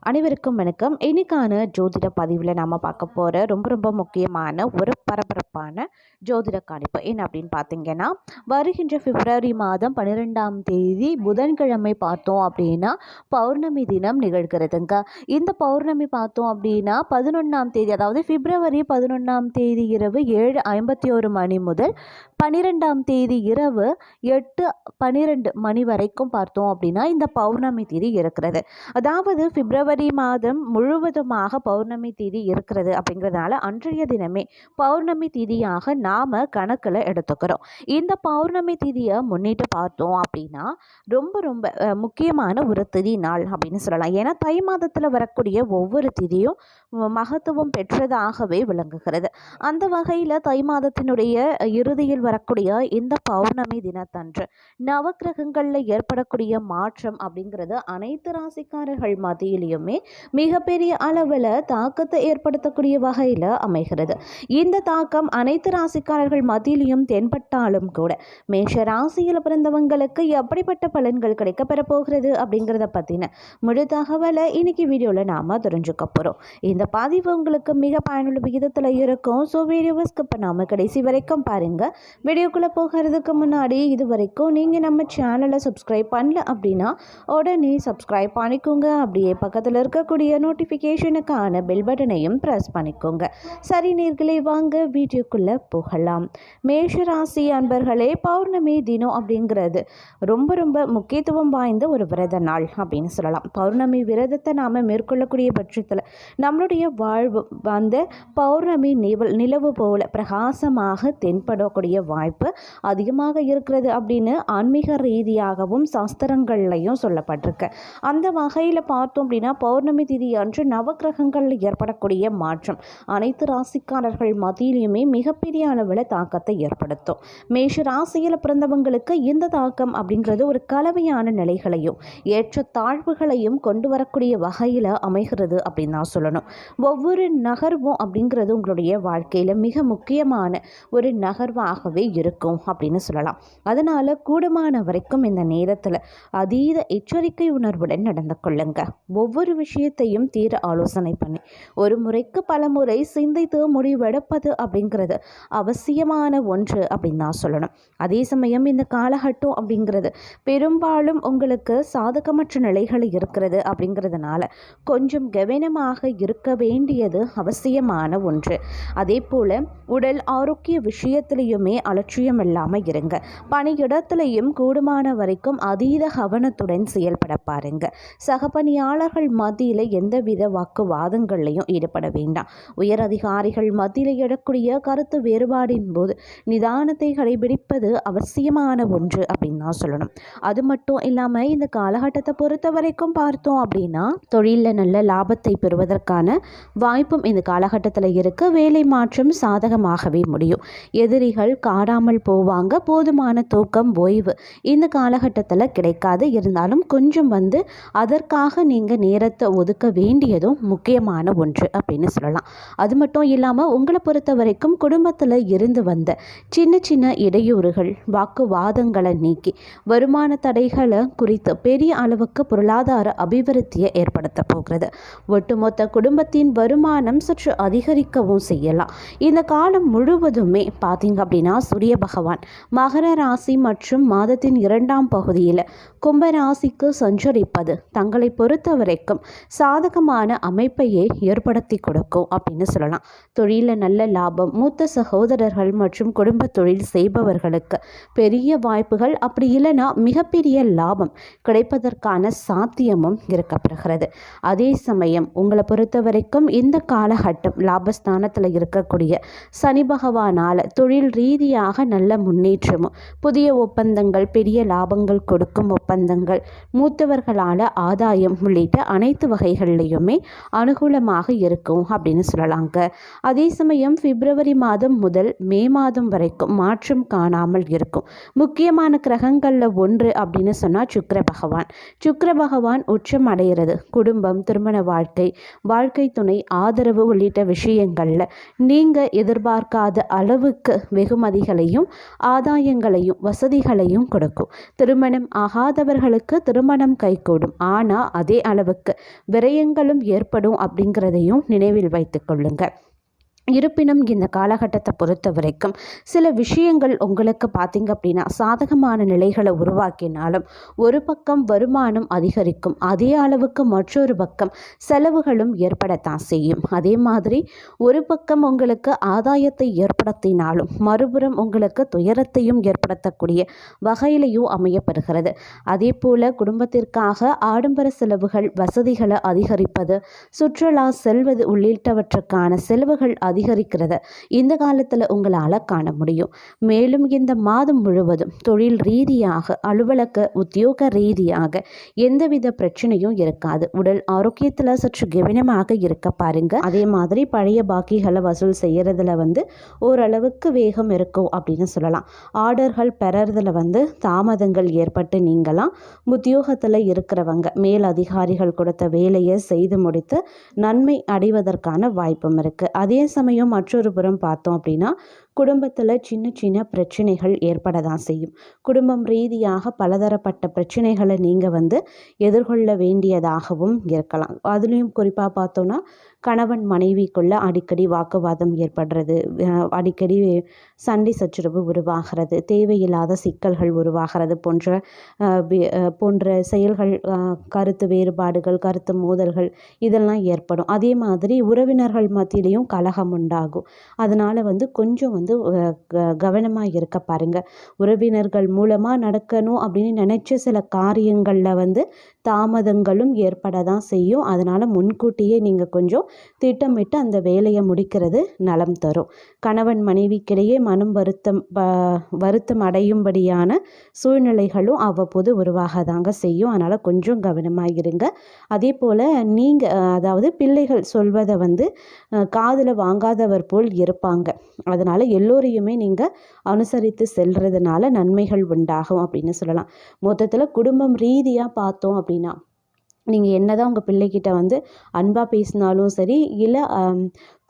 அனைவருக்கும் வணக்கம். இன்னைக்கான ஜோதிட பதிவில் நாம் பார்க்க போகிற ரொம்ப முக்கியமான ஒரு பரபரப்பான ஜோதிட கணிப்பு என்ன அப்படின்னு பார்த்தீங்கன்னா, வருகின்ற பிப்ரவரி மாதம் 12ஆம் தேதி புதன்கிழமை பார்த்தோம் அப்படின்னா பௌர்ணமி தினம் நிகழ்கிறதுங்க. இந்த பௌர்ணமி பார்த்தோம் அப்படின்னா 11ஆம் தேதி, அதாவது பிப்ரவரி 11ஆம் தேதி இரவு 7:51 மணி முதல் 12ஆம் தேதி இரவு 8:12 மணி வரைக்கும் பார்த்தோம் அப்படின்னா இந்த பௌர்ணமி தேதி இருக்கிறது. அதாவது பிப்ரவரி மாதம் முழுவதுமாக பௌர்ணமி தேதி இருக்கிறது அப்படிங்கிறதுனால அன்றைய தினமே பௌர்ணமி தேதியாக நாம் கணக்கில் எடுத்துக்கிறோம். இந்த பௌர்ணமி தேதியை முன்னிட்டு பார்த்தோம் அப்படின்னா ரொம்ப முக்கியமான ஒரு திதி நாள் அப்படின்னு சொல்லலாம். ஏன்னா தை மாதத்தில் வரக்கூடிய ஒவ்வொரு திதியும் மகத்துவம் பெற்றதாகவே விளங்குகிறது. அந்த வகையில் தை மாதத்தினுடைய இறுதியில் வரக்கூடிய இந்த பௌர்ணமி தினத்தன்று நவக்கிரகங்களில் ஏற்படக்கூடிய மாற்றம் அப்படிங்கிறது அனைத்து ராசிக்காரர்கள் மத்தியிலையுமே மிகப்பெரிய அளவில் தாக்கத்தை ஏற்படுத்தக்கூடிய வகையில் அமைகிறது. இந்த தாக்கம் அனைத்து ராசிக்காரர்கள் மத்தியிலையும் தென்பட்டாலும் கூட மேஷ ராசியில் பிறந்தவங்களுக்கு எப்படிப்பட்ட பலன்கள் கிடைக்க பெறப்போகிறது அப்படிங்கிறத பற்றின முழு தகவலை இன்னைக்கு வீடியோவில் நாம் தெரிஞ்சுக்க போகிறோம். இந்த பதிவு உங்களுக்கு மிக பயனுள்ள விகிதத்தில் இருக்கும். ஸோ வீடியோவை ஸ்கிப் பண்ணாமல் கடைசி வரைக்கும் பாருங்கள். வீடியோக்குள்ளே போகிறதுக்கு முன்னாடி இது வரைக்கும் நீங்கள் நம்ம சேனலை சப்ஸ்கிரைப் பண்ணல அப்படின்னா உடனே சப்ஸ்கிரைப் பண்ணிக்கோங்க. அப்படியே பக்கத்தில் இருக்கக்கூடிய நோட்டிஃபிகேஷனுக்கான பெல் பட்டனையும் ப்ரெஸ் பண்ணிக்கோங்க. சரி நேர்களே, வாங்க வீடியோக்குள்ளே போகலாம். மேஷராசி அன்பர்களே, பௌர்ணமி தினம் அப்படிங்கிறது ரொம்ப முக்கியத்துவம் வாய்ந்த ஒரு விரத நாள் அப்படின்னு சொல்லலாம். பௌர்ணமி விரதத்தை நாம் மேற்கொள்ளக்கூடிய பட்சத்தில் நம்மளுடைய வாழ்வு அந்த பௌர்ணமி நிலவு போல பிரகாசமாக தென்படக்கூடிய வாய்ப்பு அதிகமாக இருக்கிறது அப்படின்னு ஆன்மீக ரீதியாகவும் சாஸ்திரங்கள்லையும் சொல்லப்பட்டிருக்கு. அந்த வகையில் பார்த்தோம் அப்படின்னா பௌர்ணமி திதி அன்று நவக்கிரகங்களில் ஏற்படக்கூடிய மாற்றம் அனைத்து ராசிக்காரர்கள் மத்தியிலுமே மிகப்பெரிய அளவில் தாக்கத்தை ஏற்படுத்தும். மேஷ ராசியில் பிறந்தவங்களுக்கு இந்த தாக்கம் அப்படிங்கிறது ஒரு கலவையான நிலைகளையும் ஏற்ற தாழ்வுகளையும் கொண்டு வரக்கூடிய வகையில் அமைகிறது அப்படின்னு தான் சொல்லணும். ஒவ்வொரு நகர்வும் அப்படிங்கிறது உங்களுடைய வாழ்க்கையில் மிக முக்கியமான ஒரு நகர்வாகவே இருக்கும் அப்படின்னு சொல்லலாம். அதனால் கூடுமான வரைக்கும் இந்த நேரத்தில் அதீத எச்சரிக்கை உணர்வுடன் நடந்து கொள்ளுங்க. ஒவ்வொரு விஷயத்தையும் தீர ஆலோசனை பண்ணி ஒரு முறைக்கு பல முறை சிந்தித்து முடிவெடுப்பது அப்படிங்கிறது அவசியமான ஒன்று அப்படின்னு தான் சொல்லணும். அதே சமயம் இந்த காலகட்டம் அப்படிங்கிறது பெரும்பாலும் உங்களுக்கு சாதகமற்ற நிலைகள் இருக்கிறது அப்படிங்கிறதுனால கொஞ்சம் கவனமாக இருக்க வேண்டியது அவசியமான ஒன்று. அதே போல் உடல் ஆரோக்கிய விஷயத்திலையுமே அலட்சியம் இல்லாமல் இருங்க. பணியிடத்திலையும் கூடுமான வரைக்கும் அதீத கவனத்துடன் செயல்பட பாருங்க. சக பணியாளர்கள் மத்தியில் எந்தவித வாக்குவாதங்களையும் ஈடுபட வேண்டாம். உயர் அதிகாரிகள் மத்தியில் எழக்கூடிய கருத்து வேறுபாடின் போது நிதானத்தை கடைபிடிப்பது அவசியமான ஒன்று அப்படின்னு தான் சொல்லணும். அது மட்டும் இல்லாமல் இந்த காலகட்டத்தை பொறுத்த வரைக்கும் பார்த்தோம் அப்படின்னா தொழிலில் நல்ல லாபத்தை பெறுவதற்கான வாய்ப்பும் இந்த காலகட்டத்தில் இருக்கு. வேலை மாற்றம் சாதகமாகவே முடியும். எதிரிகள் காடாமல் போவாங்க. போதுமான தூக்கம், ஓய்வு இந்த காலகட்டத்தில் கிடைக்காது. இருந்தாலும் கொஞ்சம் அதற்காக நீங்கள் நேரத்தை ஒதுக்க வேண்டியதும் முக்கியமான ஒன்று அப்படின்னு சொல்லலாம். அது மட்டும் இல்லாமல் உங்களை பொறுத்த வரைக்கும் குடும்பத்தில் இருந்து வந்த சின்ன இடையூறுகள், வாக்குவாதங்களை நீக்கி வருமான தடைகளை குறித்து பெரிய அளவுக்கு பொருளாதார அபிவிருத்தியை ஏற்படுத்த போகிறது. ஒட்டுமொத்த குடும்பத்தின் வருமானம் சற்று அதிகரிக்கவும் செய்யலாம். இந்த காலம் முழுவதுமே பார்த்தீங்க அப்படின்னா சூரிய பகவான் மகர ராசி மற்றும் மாதத்தின் 2ஆம் பகுதியில் கும்பராசிக்கு சஞ்சரிப்பது தங்களை பொறுத்த வரைக்கும் சாதகமான அமைப்பையே ஏற்படுத்தி கொடுக்கும் அப்படின்னு சொல்லலாம். தொழிலில் நல்ல லாபம், மூத்த சகோதரர்கள் மற்றும் குடும்ப தொழில் செய்பவர்களுக்கு பெரிய வாய்ப்புகள், அப்படி இல்லைன்னா மிகப்பெரிய லாபம் கிடைப்பதற்கான சாத்தியமும் இருக்கப்படுகிறது. அதே சமயம் உங்களை பொறுத்த வரைக்கும் இந்த காலகட்டம் லாபஸ்தானத்தில் இருக்கக்கூடிய சனி பகவானால் தொழில் ரீதியாக நல்ல முன்னேற்றமும், புதிய ஒப்பந்தங்கள், பெரிய லாபங்கள் கொடுக்கும் ஒப்பந்தங்கள், மூத்தவர்களால் ஆதாயம் உள்ளிட்ட அனைத்து வகைகளிலையுமே அனுகூலமாக இருக்கும் அப்படின்னு சொல்லலாங்க. அதே சமயம் பிப்ரவரி மாதம் முதல் மே மாதம் வரைக்கும் மாற்றம் காணாமல் இருக்கும். முக்கியமான கிரகங்களில் ஒன்று அப்படின்னு சொன்னால் சுக்கிர பகவான் உச்சம் அடைகிறது. குடும்பம், திருமண வாழ்க்கை வாழ்க்கை துணை ஆதரவு உள்ளிட்ட விஷயங்களில் நீங்கள் எதிர்பார்க்காத அளவுக்கு வெகுமதிகளையும் ஆதாயங்களையும் வசதிகளையும் கொடுக்கும். திருமணம் ஆகாதவர்களுக்கு திருமணம் கைகூடும். ஆனால் அதே அளவுக்கு விரயங்களும் ஏற்படும் அப்படிங்கிறதையும் நினைவில் வைத்துக் கொள்ளுங்கள். இருப்பினும் இந்த காலகட்டத்தை பொறுத்த வரைக்கும் சில விஷயங்கள் உங்களுக்கு பார்த்திங்க அப்படின்னா சாதகமான நிலைகளை உருவாக்கினாலும் ஒரு பக்கம் வருமானம் அதிகரிக்கும், அதே அளவுக்கு மற்றொரு பக்கம் செலவுகளும் ஏற்படத்தான் செய்யும். அதே மாதிரி ஒரு பக்கம் உங்களுக்கு ஆதாயத்தை ஏற்படுத்தினாலும் மறுபுறம் உங்களுக்கு துயரத்தையும் ஏற்படுத்தக்கூடிய வகையிலையும் அமையப்படுகிறது. அதே போல் குடும்பத்திற்காக ஆடம்பர செலவுகள், வசதிகளை அதிகரிப்பது, சுற்றுலா செல்வது உள்ளிட்டவற்றுக்கான செலவுகள் அதிகரிக்கிறத இந்த காலத்தில் உங்களால் காண முடியும். மேலும் இந்த மாதம் முழுவதும் தொழில் ரீதியாக, அலுவலக உத்தியோக ரீதியாக எந்தவித பிரச்சனையும் இருக்காது. உடல் ஆரோக்கியத்தில் சற்று கவனமாக இருக்க பாருங்க. அதே மாதிரி பழைய பாக்கிகளை வசூல் செய்யறதுல ஓரளவுக்கு வேகம் இருக்கும் அப்படின்னு சொல்லலாம். ஆர்டர்கள் பெறறதுல தாமதங்கள் ஏற்பட்டு நீங்களாம். உத்தியோகத்தில் இருக்கிறவங்க மேல் அதிகாரிகள் கொடுத்த வேலையை செய்து முடித்து நன்மை அடைவதற்கான வாய்ப்பும் இருக்குது. அதே சமயம் மற்றொரு புறம் பார்த்தோம் அப்படின்னா குடும்பத்தில் சின்ன சின்ன பிரச்சனைகள் ஏற்பட தான் செய்யும். குடும்பம் ரீதியாக பலதரப்பட்ட பிரச்சனைகளை நீங்கள் எதிர்கொள்ள வேண்டியதாகவும் இருக்கலாம். அதுலேயும் குறிப்பாக பார்த்தோன்னா கணவன் மனைவிக்குள்ள அடிக்கடி வாக்குவாதம் ஏற்படுறது, அடிக்கடி சண்டை சச்சரவு உருவாகிறது, தேவையில்லாத சிக்கல்கள் உருவாகிறது போன்ற செயல்கள், கருத்து வேறுபாடுகள், கருத்து மோதல்கள் இதெல்லாம் ஏற்படும். அதே மாதிரி உறவினர்கள் மத்தியிலையும் கலகம் உண்டாகும். அதனால் கொஞ்சம் கவனமாக இருக்க பாருங்கள். உறவினர்கள் மூலமாக நடக்கணும் அப்படின்னு நினச்ச சில காரியங்களில் தாமதங்களும் ஏற்பட தான் செய்யும். அதனால் முன்கூட்டியே நீங்கள் கொஞ்சம் திட்டமிட்டு அந்த வேலையை முடிக்கிறது நலம் தரும். கணவன் மனைவிக்கிடையே மனம் வருத்தம் அடையும்படியான சூழ்நிலைகளும் அவ்வப்போது உருவாக தாங்க செய்யும். அதனால் கொஞ்சம் கவனமாக இருங்க. அதே போல் நீங்கள் அதாவது பிள்ளைகள் சொல்வதை காதில் வாங்காதவர் போல் இருப்பாங்க. அதனால் எல்லோரையுமே நீங்கள் அனுசரித்து செல்றதுனால நன்மைகள் உண்டாகும் அப்படின்னு சொல்லலாம். மொத்தத்தில் குடும்பம் ரீதியாக பார்த்தோம் அப்படின்னா நீங்கள் என்னதான் உங்கள் பிள்ளைகிட்ட அன்பாக பேசினாலும் சரி, இல்லை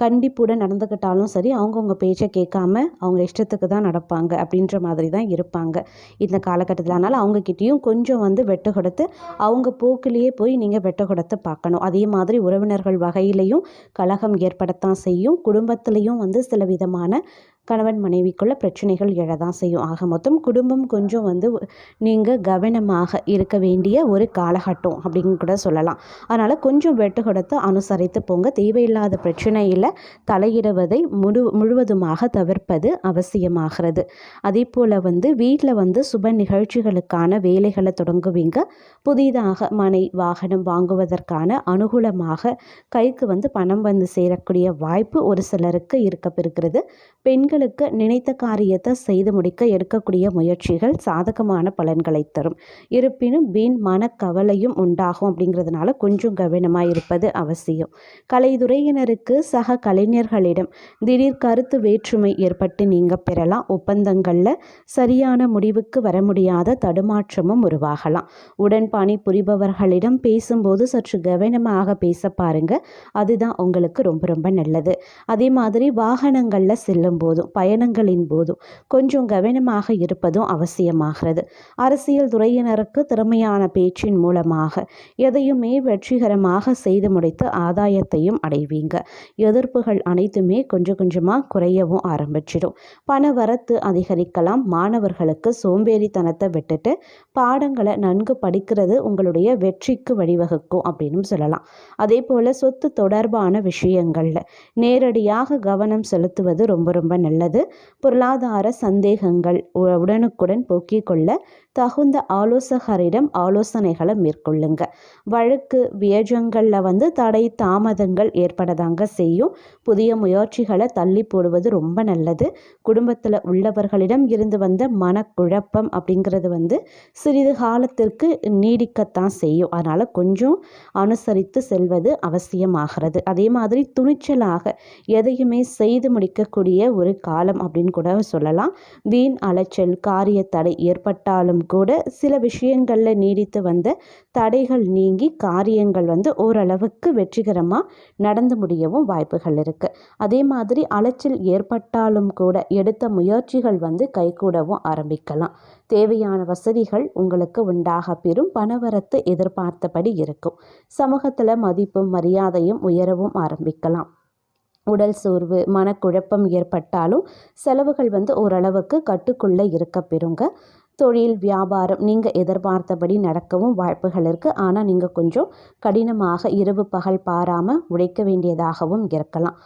கண்டிப்புடன் நடந்துக்கிட்டாலும் சரி, அவங்க உங்கள் பேச்சை கேட்காம அவங்க இஷ்டத்துக்கு தான் நடப்பாங்க அப்படின்ற மாதிரி தான் இருப்பாங்க இந்த காலகட்டத்தில். அதனால் அவங்கக்கிட்டேயும் கொஞ்சம் வெட்டு கொடுத்து அவங்க போக்கிலேயே போய் நீங்கள் வெட்டு கொடுத்து பார்க்கணும். அதே மாதிரி உறவினர்கள் வகையிலையும் கலகம் ஏற்படத்தான் செய்யும். குடும்பத்திலையும் சில விதமான கணவன் மனைவிக்குள்ள பிரச்சனைகள் எழதான் செய்யும். ஆக மொத்தம் குடும்பம் கொஞ்சம் நீங்கள் கவனமாக இருக்க வேண்டிய ஒரு காலகட்டம் அப்படின்னு கூட சொல்லலாம். அதனால் கொஞ்சம் வெட்டு கொடுத்து அனுசரித்து போங்க. தேவையில்லாத பிரச்சனையில் தலையிடுவதை முழுவதுமாக தவிர்ப்பது அவசியமாகிறது. அதே போல் வீட்டில் சுப நிகழ்ச்சிகளுக்கான வேலைகளை தொடங்குவீங்க. புதிதாக மனை வாகனம் வாங்குவதற்கான அனுகூலமாக கைக்கு பணம் சேரக்கூடிய வாய்ப்பு ஒரு சிலருக்கு இருக்கிறது. பெண்களுக்கு நினைத்த காரியத்தை செய்து முடிக்க எடுக்கக்கூடிய முயற்சிகள் சாதகமான பலன்களை தரும். இருப்பினும் வீண் மனக்கவலையும் உண்டாகும். அப்படிங்கிறதுனால கொஞ்சம் கவனமாக இருப்பது அவசியம். கலைத்துறையினருக்கு சக கலைஞர்களிடம் திடீர் கருத்து வேற்றுமை ஏற்பட்டு நீங்கள் பெறலாம். ஒப்பந்தங்களில் சரியான முடிவுக்கு வர முடியாத தடுமாற்றமும் உருவாகலாம். உடன் பணி புரிபவர்களிடம் பேசும்போது சற்று கவனமாக பேச பாருங்க. அதுதான் உங்களுக்கு ரொம்ப ரொம்ப நல்லது. அதே மாதிரி வாகனங்களில் செல்லும் போதும் பயணங்களின் போதும் கொஞ்சம் கவனமாக இருப்பதும் அவசியமாகிறது. அரசியல் துறையினருக்கு திறமையான பேச்சின் மூலமாக எதையுமே வெற்றிகரமாக செய்து முடித்து ஆதாயத்தையும் அடைவீங்க. எதிர்ப்புகள் அனைத்துமே கொஞ்சம் கொஞ்சமாக குறையவும் ஆரம்பிச்சிடும். பண வரத்து அதிகரிக்கலாம். மாணவர்களுக்கு சோம்பேறித்தனத்தை விட்டுட்டு பாடங்களை நன்கு படிக்கிறது உங்களுடைய வெற்றிக்கு வழிவகுக்கும் அப்படின்னு சொல்லலாம். அதே போல் சொத்து தொடர்பான விஷயங்களில் நேரடியாக கவனம் செலுத்துவது ரொம்ப ரொம்ப நல்லது. பொருளாதார சந்தேகங்கள் உடனுக்குடன் போக்கிக் கொள்ள தகுந்த ஆலோசகரிடம் ஆலோசனைகளை மேற்கொள்ளுங்க. வழக்கு வியஜங்களில் தடை தாமதங்கள் ஏற்படதாங்க செய்யும். புதிய முயற்சிகளை தள்ளி போடுவது ரொம்ப நல்லது. குடும்பத்தில் உள்ளவர்களிடம் இருந்து வந்த மனக்குழப்பம் அப்படிங்கிறது சிறிது காலத்திற்கு நீடிக்கத்தான் செய்யும். அதனால் கொஞ்சம் அனுசரித்து செல்வது அவசியமாகிறது. அதே மாதிரி துணிச்சலாக எதையுமே செய்து முடிக்கக்கூடிய ஒரு காலம் அப்படின்னு கூட சொல்லலாம். வீண் அலைச்சல், காரிய தடை ஏற்பட்டாலும் கூட சில விஷயங்களில் நீடித்து வந்த தடைகள் நீங்கி காரியங்கள் ஓரளவுக்கு வெற்றிகரமாக நடந்து முடியவும் வாய்ப்புகள் இருக்குது. அதே மாதிரி அலைச்சல் ஏற்பட்டாலும் கூட எடுத்த முயற்சிகள் கைகூடவும் ஆரம்பிக்கலாம். தேவையான வசதிகள் உங்களுக்கு உண்டாக பெறும். பணவரத்து எதிர்பார்த்தபடி இருக்கும். சமூகத்தில் மதிப்பும் மரியாதையும் உயரவும் ஆரம்பிக்கலாம். உடல் சோர்வு, மனக்குழப்பம் ஏற்பட்டாலும் செலவுகள் ஓரளவுக்கு கட்டுக்குள்ளே இருக்க பெறுங்க. தொழில், வியாபாரம் நீங்கள் எதிர்பார்த்தபடி நடக்கவும் வாய்ப்புகள் இருக்குது. ஆனால் நீங்கள் கொஞ்சம் கடினமாக இரவு பகல் பாராமல் உழைக்க வேண்டியதாகவும் இருக்கலாம்.